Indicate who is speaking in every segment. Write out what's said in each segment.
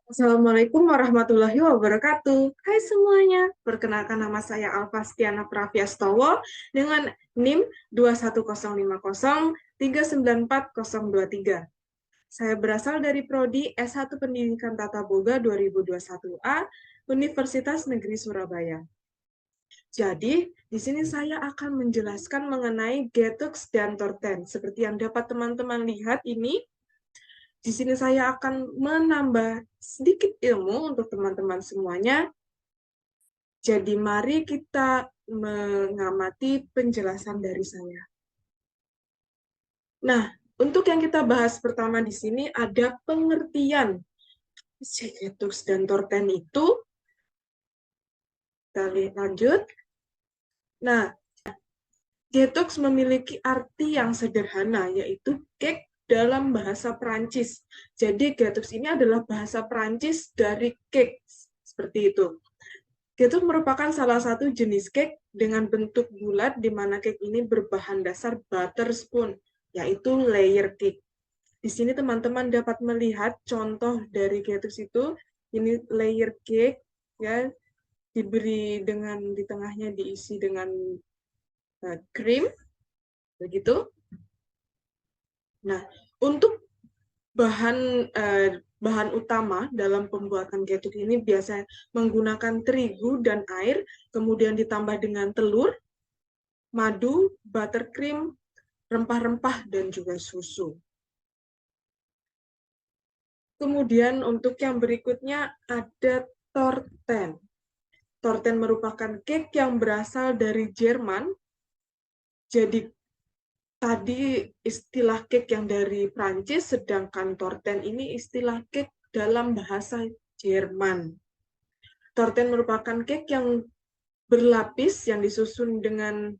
Speaker 1: Assalamualaikum warahmatullahi wabarakatuh. Hai semuanya, perkenalkan nama saya Alfastiana Praviastowo dengan NIM 21050394023. Saya berasal dari Prodi S1 Pendidikan Tata Boga 2021A, Universitas Negeri Surabaya. Jadi, di sini saya akan menjelaskan mengenai Getux dan Torten. Seperti yang dapat teman-teman lihat ini, di sini saya akan menambah sedikit ilmu untuk teman-teman semuanya. Jadi mari kita mengamati penjelasan dari saya. Nah, untuk yang kita bahas pertama di sini ada pengertian Segetux dan Torten itu. Kita lanjut. Nah, Getux memiliki arti yang sederhana, yaitu cake dalam bahasa Perancis. Jadi Getux ini adalah bahasa Perancis dari cake, seperti itu. Getux merupakan salah satu jenis cake dengan bentuk bulat di mana cake ini berbahan dasar butter spoon, yaitu layer cake. Di sini teman-teman dapat melihat contoh dari Getux itu, ini layer cake, ya, diberi dengan di tengahnya diisi dengan krim, begitu. Nah, untuk bahan utama dalam pembuatan getuk ini biasanya menggunakan terigu dan air, kemudian ditambah dengan telur, madu, buttercream, rempah-rempah, dan juga susu. Kemudian untuk yang berikutnya ada torten. Torten merupakan cake yang berasal dari Jerman. Jadi tadi istilah cake yang dari Prancis, sedangkan torten ini istilah cake dalam bahasa Jerman. Torten merupakan cake yang berlapis yang disusun dengan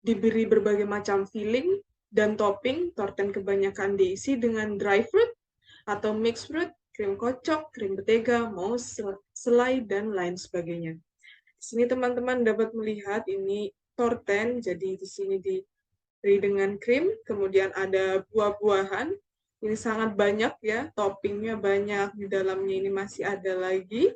Speaker 1: diberi berbagai macam filling dan topping. Torten kebanyakan diisi dengan dry fruit atau mixed fruit, krim kocok, krim mentega, mousse, selai, dan lain sebagainya. Di sini teman-teman dapat melihat ini torten, jadi di sini diberi dengan krim, kemudian ada buah-buahan. Ini sangat banyak ya, toppingnya banyak, di dalamnya ini masih ada lagi.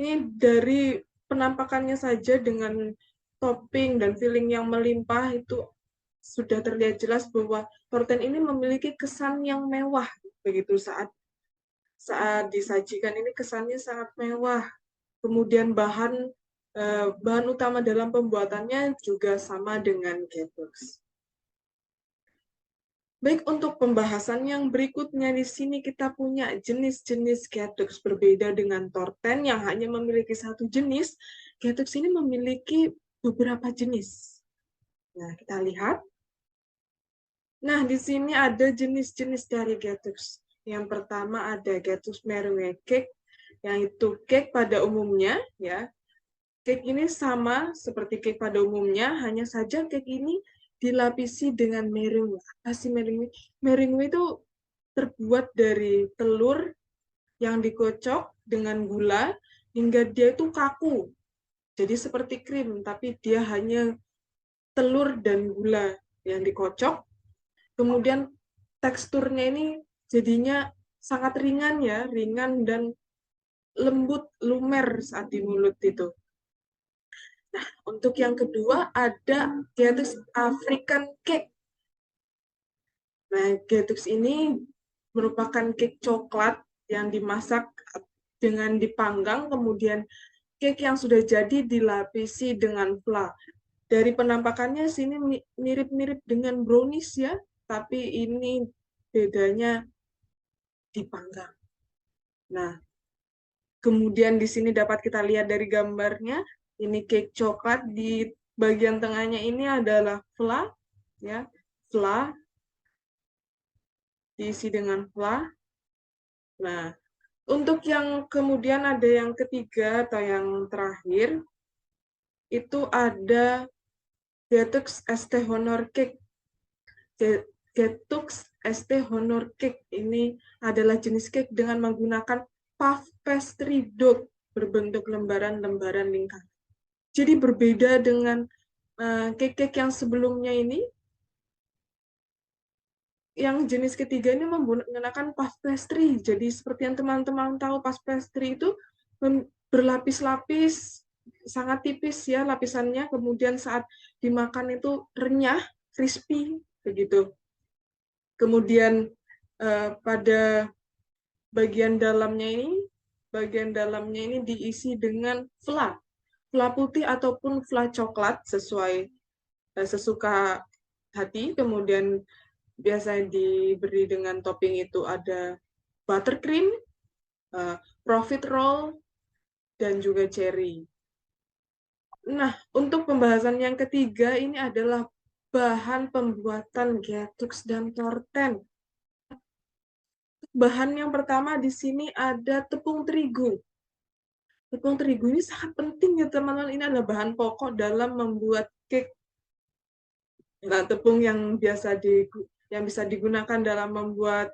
Speaker 1: Ini dari penampakannya saja dengan topping dan filling yang melimpah itu sudah terlihat jelas bahwa torten ini memiliki kesan yang mewah begitu saat disajikan ini kesannya sangat mewah. Kemudian bahan utama dalam pembuatannya juga sama dengan Getux. Baik, untuk pembahasan yang berikutnya di sini kita punya jenis-jenis Getux berbeda dengan Torten yang hanya memiliki satu jenis. Getux ini memiliki beberapa jenis. Nah, kita lihat. Nah, di sini ada jenis-jenis dari Getux. Yang pertama ada Getux Meringue Cake, yang itu cake pada umumnya, ya. Cake ini sama seperti cake pada umumnya, hanya saja cake ini dilapisi dengan meringue. Apa sih meringue? Meringue itu terbuat dari telur yang dikocok dengan gula hingga dia itu kaku. Jadi seperti krim, tapi dia hanya telur dan gula yang dikocok. Kemudian teksturnya ini jadinya sangat ringan ya, ringan dan lembut, lumer saat di mulut itu. Nah, untuk yang kedua ada Getux African Cake. Nah, Getux ini merupakan cake coklat yang dimasak dengan dipanggang, kemudian cake yang sudah jadi dilapisi dengan flan. Dari penampakannya sini mirip-mirip dengan brownies ya, tapi ini bedanya dipanggang. Nah, kemudian di sini dapat kita lihat dari gambarnya, ini cake coklat di bagian tengahnya ini adalah flan, ya, flan diisi dengan flan. Nah, untuk yang kemudian ada yang ketiga atau yang terakhir, itu ada Getux ST Honor Cake. Getux ST Honor Cake ini adalah jenis cake dengan menggunakan puff pastry dough berbentuk lembaran-lembaran lingkaran. Jadi berbeda dengan cake-cake yang sebelumnya ini, yang jenis ketiga ini menggunakan puff pastry. Jadi seperti yang teman-teman tahu, puff pastry itu berlapis-lapis, sangat tipis ya lapisannya. Kemudian saat dimakan itu renyah, crispy, begitu. Kemudian pada bagian dalamnya ini diisi dengan flan, flan putih ataupun flan coklat sesuai sesuka hati. Kemudian biasanya diberi dengan topping itu ada buttercream, profiterole, dan juga cherry. Nah, untuk pembahasan yang ketiga ini adalah bahan pembuatan getox dan torten. Bahan yang pertama di sini ada tepung terigu. Tepung terigu ini sangat penting ya teman-teman. Ini adalah bahan pokok dalam membuat cake. Nah, tepung yang bisa digunakan dalam membuat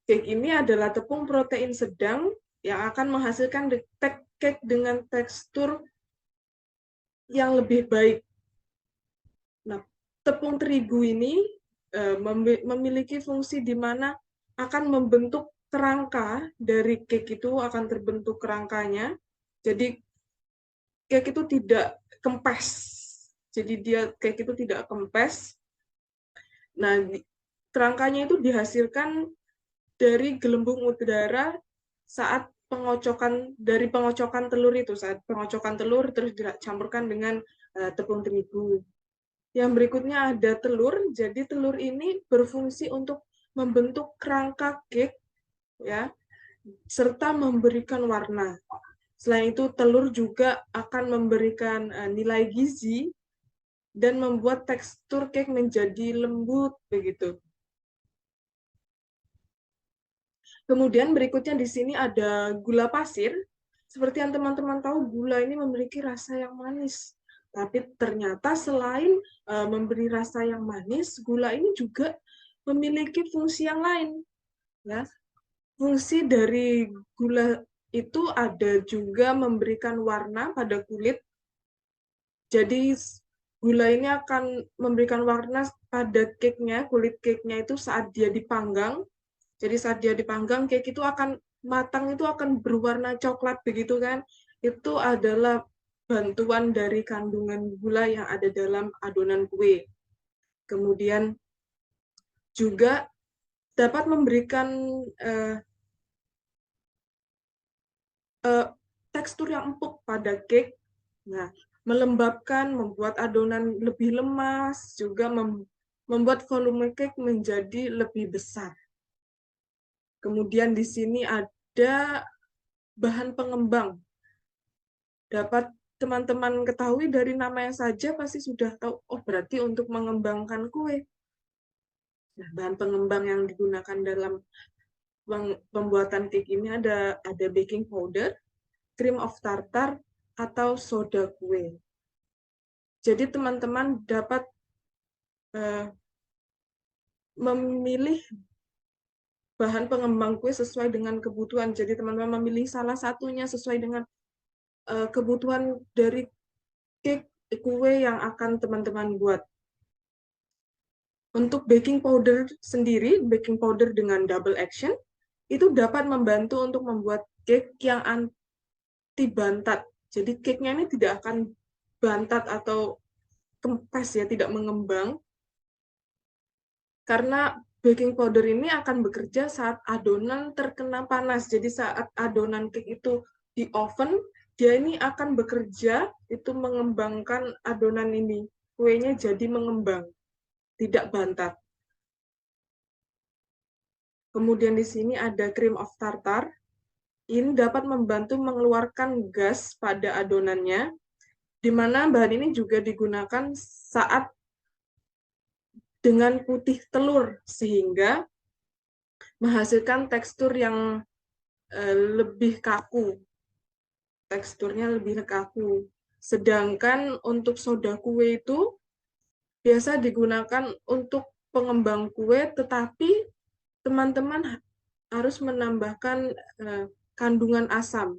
Speaker 1: cake ini adalah tepung protein sedang yang akan menghasilkan cake dengan tekstur yang lebih baik. Nah, tepung terigu ini memiliki fungsi di mana akan membentuk kerangka dari cake, itu akan terbentuk kerangkanya. Jadi cake itu tidak kempes. Jadi cake itu tidak kempes. Nah, kerangkanya itu dihasilkan dari gelembung udara saat pengocokan telur itu, saat pengocokan telur terus dicampurkan dengan tepung terigu. Yang berikutnya ada telur. Jadi telur ini berfungsi untuk membentuk kerangka cake ya, serta memberikan warna. Selain itu telur juga akan memberikan nilai gizi dan membuat tekstur cake menjadi lembut begitu. Kemudian berikutnya di sini ada gula pasir. Seperti yang teman-teman tahu, gula ini memiliki rasa yang manis. Tapi ternyata selain memberi rasa yang manis, gula ini juga memiliki fungsi yang lain. Ya. Fungsi dari gula itu ada juga memberikan warna pada kulit. Jadi gula ini akan memberikan warna pada cake-nya, kulit cake-nya itu saat dia dipanggang. Jadi saat dia dipanggang, cake itu akan matang, itu akan berwarna coklat begitu kan. Itu adalah bantuan dari kandungan gula yang ada dalam adonan kue. Kemudian juga dapat memberikan tekstur yang empuk pada cake. Nah, melembabkan, membuat adonan lebih lemas, juga membuat volume cake menjadi lebih besar. Kemudian di sini ada bahan pengembang. Dapat teman-teman ketahui dari namanya saja pasti sudah tahu, oh berarti untuk mengembangkan kue. Nah, bahan pengembang yang digunakan dalam pembuatan cake ini ada baking powder, cream of tartar, atau soda kue. Jadi teman-teman dapat memilih bahan pengembang kue sesuai dengan kebutuhan. Jadi teman-teman memilih salah satunya sesuai dengan kebutuhan dari cake kue yang akan teman-teman buat. Untuk baking powder sendiri, baking powder dengan double action, itu dapat membantu untuk membuat cake yang anti bantat. Jadi cake-nya ini tidak akan bantat atau kempes ya, tidak mengembang. Karena baking powder ini akan bekerja saat adonan terkena panas. Jadi saat adonan cake itu di oven, dia ini akan bekerja, itu mengembangkan adonan ini. Kuenya jadi mengembang, tidak bantat. Kemudian di sini ada cream of tartar. Ini dapat membantu mengeluarkan gas pada adonannya, di mana bahan ini juga digunakan saat dengan putih telur, sehingga menghasilkan tekstur yang lebih kaku. Teksturnya lebih kaku. Sedangkan untuk soda kue itu biasa digunakan untuk pengembang kue, tetapi teman-teman harus menambahkan kandungan asam.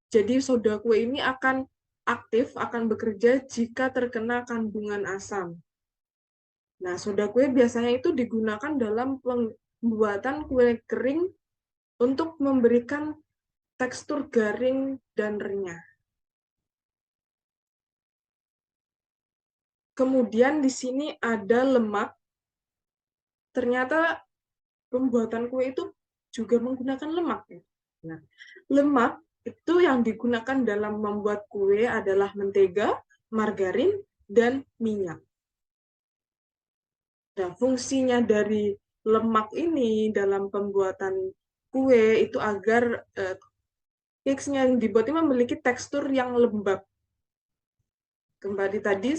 Speaker 1: Jadi soda kue ini akan aktif, akan bekerja jika terkena kandungan asam. Nah, soda kue biasanya itu digunakan dalam pembuatan kue kering untuk memberikan tekstur garing dan renyah. Kemudian di sini ada lemak. Ternyata pembuatan kue itu juga menggunakan lemak. Nah, lemak itu yang digunakan dalam membuat kue adalah mentega, margarin, dan minyak. Nah, fungsinya dari lemak ini dalam pembuatan kue itu agar cakes-nya yang dibuat ini memiliki tekstur yang lembab. Kembali tadi,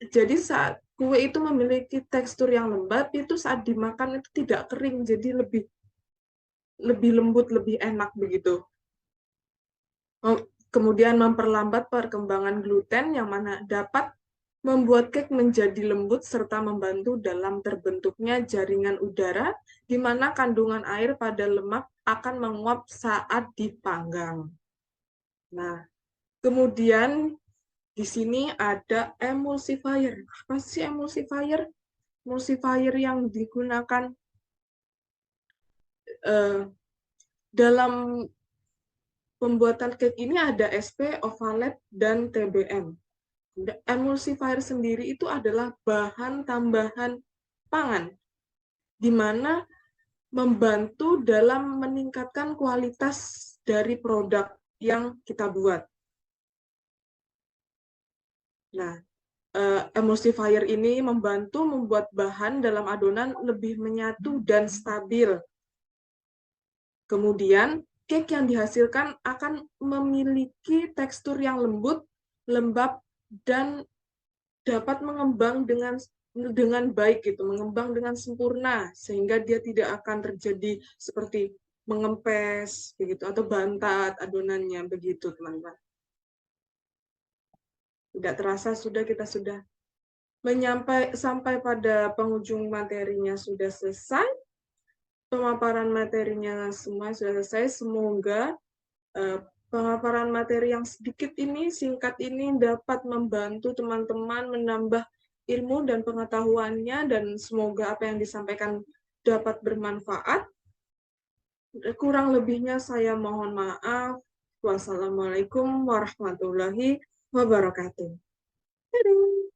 Speaker 1: jadi saat kue itu memiliki tekstur yang lembab, itu saat dimakan itu tidak kering, jadi lebih lembut, lebih enak begitu. Kemudian memperlambat perkembangan gluten yang mana dapat membuat cake menjadi lembut serta membantu dalam terbentuknya jaringan udara di mana kandungan air pada lemak akan menguap saat dipanggang. Nah, kemudian di sini ada emulsifier. Apa sih emulsifier? Emulsifier yang digunakan eh, dalam pembuatan cake ini ada SP, ovalet, dan TBM. Emulsifier sendiri itu adalah bahan tambahan pangan, di mana membantu dalam meningkatkan kualitas dari produk yang kita buat. Nah, emulsifier ini membantu membuat bahan dalam adonan lebih menyatu dan stabil. Kemudian, cake yang dihasilkan akan memiliki tekstur yang lembut, lembab, dan dapat mengembang dengan baik gitu, mengembang dengan sempurna sehingga dia tidak akan terjadi seperti mengempes begitu atau bantat adonannya begitu, teman-teman. Tidak terasa kita sudah sampai pada penghujung materinya sudah selesai. Pemaparan materinya semua sudah selesai. Semoga pemaparan materi yang sedikit ini, singkat ini dapat membantu teman-teman menambah ilmu dan pengetahuannya, dan semoga apa yang disampaikan dapat bermanfaat. Kurang lebihnya saya mohon maaf. Wassalamualaikum warahmatullahi wabarakatuh. Dadah.